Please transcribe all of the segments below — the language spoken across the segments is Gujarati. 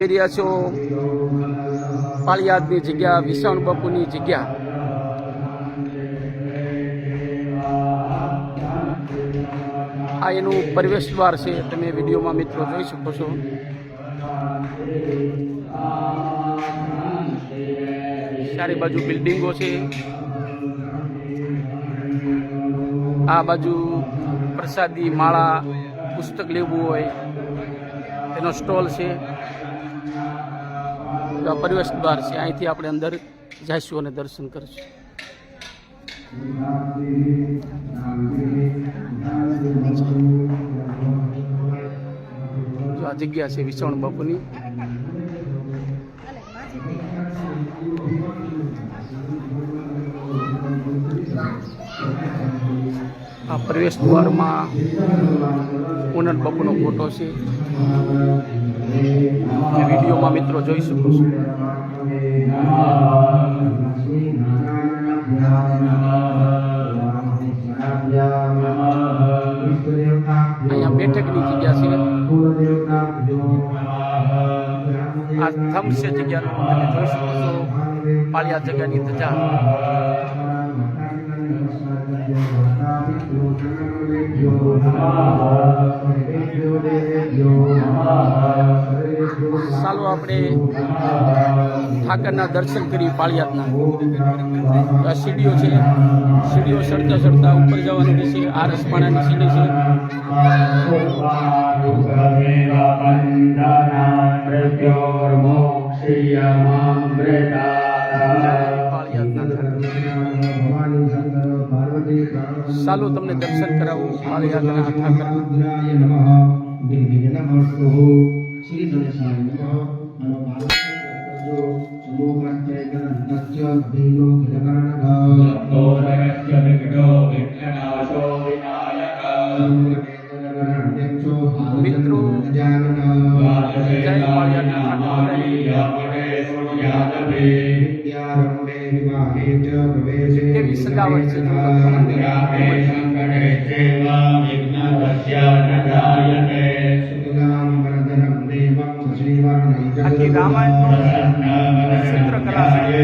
રહ્યા છો પાળિયાદની જગ્યા, વિસાવણ બાપુની જગ્યા. આ એનું પ્રવેશ દ્વાર છે, તમે વિડીયોમાં મિત્રો જોઈ શકો છો. ચારે બાજુ બિલ્ડિંગો છે. આ બાજુ પ્રસાદી, માળા, પુસ્તક લેવું હોય એનો સ્ટોલ છે. આ પ્રવેશ દ્વાર છે, અહીંથી આપણે અંદર જઈશું અને દર્શન કરીશું. જો આ જગ્યા છે વિસાવણ બાપુની. આ પ્રવેશ દ્વારમાં પૂનમ બાપુનો ફોટો છે, વિડીયોમાં મિત્રો જોઈ શકો છો. અહીંયા બેઠકની જગ્યા છે. આ થંભ છે જગ્યાનું, તમે જોઈ શકો છો. પાળિયાદ જગ્યાની ધજા. ચાલો આપણે ઠાકરના દર્શન કરી પાળિયાદના. આ સીડીઓ છે, સીડીઓ ચડતા ચડતા ઉપર જવાનું રહેશે. આ રસપાણાની સીડી છે. ચાલો તમને દર્શન કરાવું પાળિયાદના ઠાકરના. મિત્રો જય પાળિયાદના કેવી સજાવટ છે. આખી રામાયણ ચિત્રકલા છે.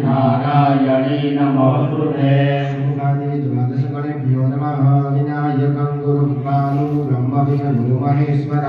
નારાયણી નમોસ્તુતે દ્વાદશ ગણેભ્યો નમઃ. વિનાયકં ગુરું બાલુ બ્રહ્મ વિષ્ણુ મહેશ્વરા.